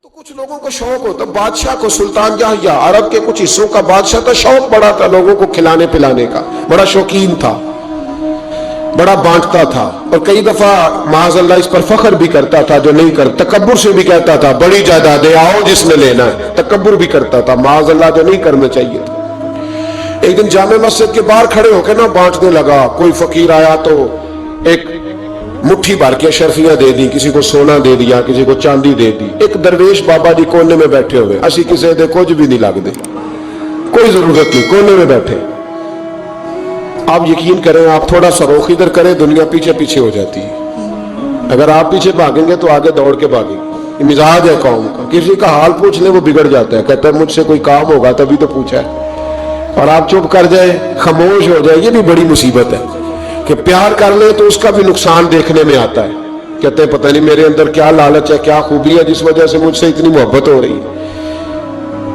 تو کچھ لوگوں کو شوق ہوتا، بادشاہ کو سلطان جہاں یا عرب کے کچھ حصوں کا بادشاہ تھا، شوق بڑا تھا لوگوں کو کھلانے پلانے کا، بڑا شوقین تھا، بڑا بانٹتا تھا، اور کئی دفعہ معاذ اللہ اس پر فخر بھی کرتا تھا جو نہیں کرتا، تکبر سے بھی کہتا تھا بڑی جائیدادیں آؤ جس نے لینا ہے، تکبر بھی کرتا تھا معاذ اللہ جو نہیں کرنا چاہیے تھا۔ ایک دن جامع مسجد کے باہر کھڑے ہو کے بانٹنے لگا، کوئی فقیر آیا تو ایک مٹھی بھر کے اشرفیاں دے دی، کسی کو سونا دے دیا، کسی کو چاندی دے دی۔ ایک درویش بابا جی کونے میں بیٹھے ہوئے، اسی کسی دے کچھ بھی نہیں لگ دے، کوئی ضرورت نہیں، کونے میں بیٹھے۔ آپ یقین کریں، آپ تھوڑا سا رخ ادھر کریں، دنیا پیچھے پیچھے ہو جاتی ہے۔ اگر آپ پیچھے بھاگیں گے تو آگے دوڑ کے بھاگیں گے۔ یہ مزاج ہے قوم کا، کسی کا حال پوچھ لیں وہ بگڑ جاتا ہے، کہتا ہے مجھ سے کوئی کام ہوگا تبھی تو پوچھا ہے، اور آپ چپ کر جائیں، خاموش ہو جائے، یہ بھی بڑی مصیبت ہے کہ پیار کر لیں تو اس کا بھی نقصان دیکھنے میں آتا ہے۔ کہتے ہیں پتہ نہیں میرے اندر کیا لالچ ہے، کیا خوبی ہے جس وجہ سے مجھ سے اتنی محبت ہو رہی ہے۔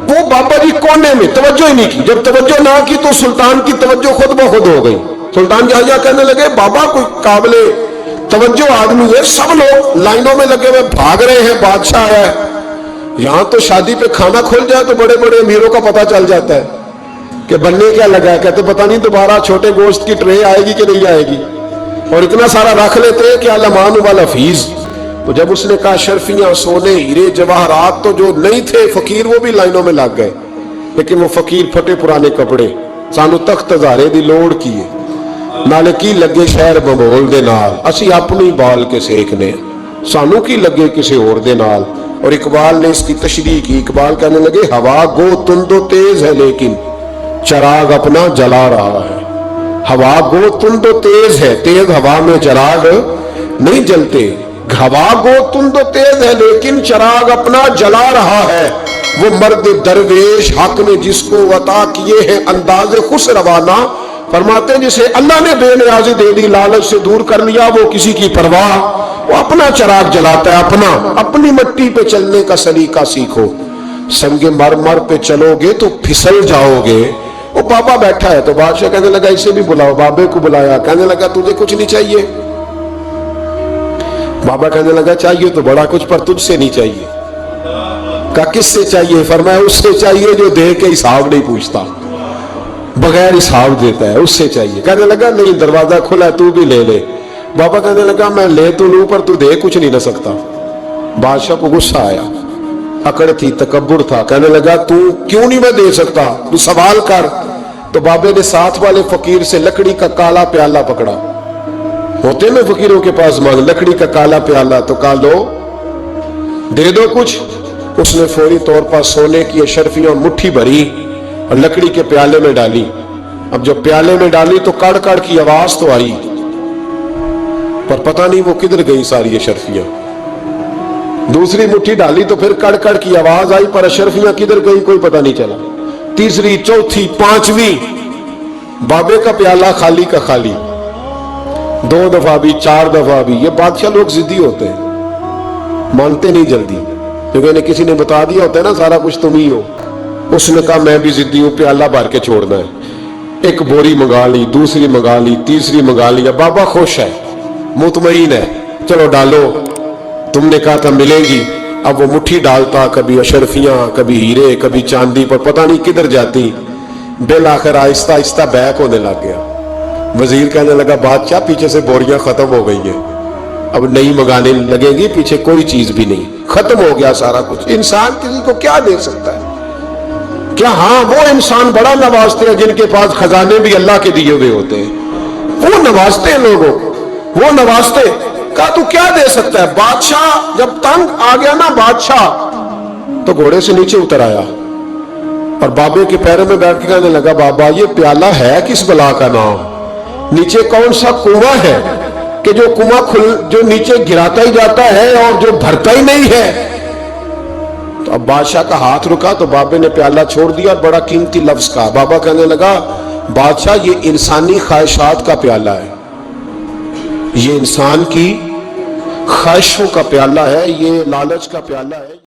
وہ بابا جی کونے میں توجہ ہی نہیں کی، جب توجہ نہ کی تو سلطان کی توجہ خود بخود ہو گئی۔ سلطان جہاں کہنے لگے بابا کوئی قابل توجہ آدمی ہے، سب لوگ لائنوں میں لگے ہوئے بھاگ رہے ہیں، بادشاہ ہے یہاں، تو شادی پہ کھانا کھل جائے تو بڑے بڑے امیروں کا پتہ چل جاتا ہے کہ بننے کیا لگا ہے۔ کہتے پتہ نہیں دوبارہ چھوٹے گوشت کی ٹرے آئے گی کہ نہیں آئے گی، اور اتنا سارا رکھ لیتے ہیں کہ المان والحفیظ۔ تو جب اس نے کہا شرفیاں، سونے، ہیرے، جواہرات، تو جو نہیں تھے فقیر وہ بھی لائنوں میں لگ گئے، لیکن وہ فقیر پھٹے پرانے کپڑے، سانو تخت ہزارے دی لوڑ کیے، نالے کی لگے شہر بمول دے نال، اسی اپنی بال کے سیکنے، سانو کی لگے کسی اور دے نال۔ اور اقبال نے اس کی تشریح کی، اقبال کہنے لگے ہوا گو تند و تیز ہے لیکن چراغ اپنا جلا رہا ہے۔ ہوا گو تند و تیز ہے، تیز ہوا میں چراغ نہیں جلتے، ہوا گو تند و تیز ہے لیکن چراغ اپنا جلا رہا ہے۔ وہ مرد درویش حق نے جس کو عطا کیے ہیں انداز خوش روانہ، فرماتے ہیں جسے اللہ نے بے نیازی دے دی، لالچ سے دور کر لیا، وہ کسی کی پرواہ، وہ اپنا چراغ جلاتا ہے، اپنی مٹی پہ چلنے کا سلیقہ سیکھو، سنگ مرمر پہ چلو گے تو پھسل جاؤ گے۔ وہ بابا بیٹھا ہے تو بادشاہ کہنے لگا اسے بھی بلاؤ، بابے کو بلایا، کہنے لگا تجھے کچھ نہیں چاہیے؟ بابا کہنے لگا چاہیے تو بڑا کچھ، پر تجھ سے نہیں چاہیے۔ کہا کس سے چاہیے؟ فرمایا اس سے چاہیے جو دے کے حساب نہیں پوچھتا، بغیر حساب دیتا ہے، اس سے چاہیے۔ کہنے لگا نہیں، دروازہ کھلا ہے، تو بھی لے لے۔ بابا کہنے لگا میں لے تو لوں پر تو دے کچھ نہیں نہ سکتا۔ بادشاہ کو غصہ آیا، اکڑ تھی، تکبر تھا، کہنے لگا تو کیوں نہیں میں دے سکتا، تو سوال کر۔ تو بابے نے ساتھ والے فقیر سے لکڑی کا کالا پیالہ پکڑا، ہوتے میں فقیروں کے پاس مانگ، لکڑی کا کالا پیالہ، تو کہا لو دے دو کچھ۔ اس نے فوری طور پر سونے کی اشرفیاں مٹھی بھری اور لکڑی کے پیالے میں ڈالی۔ اب جب پیالے میں ڈالی تو کڑ کڑ کی آواز تو آئی، پر پتہ نہیں وہ کدھر گئی ساری اشرفیاں۔ دوسری مٹھی ڈالی تو پھر کڑ کڑ کی آواز آئی، پر اشرفیاں کدھر گئی کوئی پتہ نہیں چلا۔ تیسری، چوتھی، پانچویں، بابے کا پیالہ خالی کا خالی، 2 دفعہ بھی، 4 دفعہ بھی۔ یہ بادشاہ لوگ ضدی ہوتے ہیں، مانتے نہیں جلدی، کیونکہ انہیں کسی نے بتا دیا ہوتا ہے نا سارا کچھ تم ہی ہو۔ اس نے کہا میں بھی ضدی ہوں، پیالہ بھر کے چھوڑنا ہے۔ ایک بوری منگا لی، دوسری منگا لی، تیسری منگا لی۔ بابا خوش ہے، مطمئن ہے، چلو ڈالو، تم نے کہا تھا ملیں گی۔ اب وہ مٹھی ڈالتا، کبھی اشرفیاں، کبھی ہیرے، کبھی چاندی، پر پتہ نہیں کدھر جاتی۔ بالآخر آہستہ آہستہ بیک ہونے لگ گیا۔ وزیر کہنے لگا بادشاہ پیچھے سے بوریاں ختم ہو گئی ہیں، اب نئی منگانے لگیں گی، پیچھے کوئی چیز بھی نہیں، ختم ہو گیا سارا کچھ۔ انسان کسی کو کیا دے سکتا ہے؟ کیا ہاں وہ انسان بڑا نوازتے ہیں جن کے پاس خزانے بھی اللہ کے دیے ہوئے ہوتے ہیں، وہ نوازتے ہیں لوگوں، وہ نوازتے۔ کہا تو کیا دے سکتا ہے؟ بادشاہ جب تنگ آ گیا نا بادشاہ، تو گھوڑے سے نیچے اتر آیا اور بابے کے پیروں میں بیٹھ کے کہنے لگا بابا یہ پیالہ ہے کس بلا کا نام؟ نیچے کون سا کنواں ہے کہ جو کنواں جو نیچے گراتا ہی جاتا ہے اور جو بھرتا ہی نہیں ہے؟ تو اب بادشاہ کا ہاتھ رکا تو بابے نے پیالہ چھوڑ دیا اور بڑا قیمتی لفظ کہا۔ بابا کہنے لگا بادشاہ یہ انسانی خواہشات کا پیالہ ہے، یہ انسان کی خواہشوں کا پیالہ ہے، یہ لالچ کا پیالہ ہے۔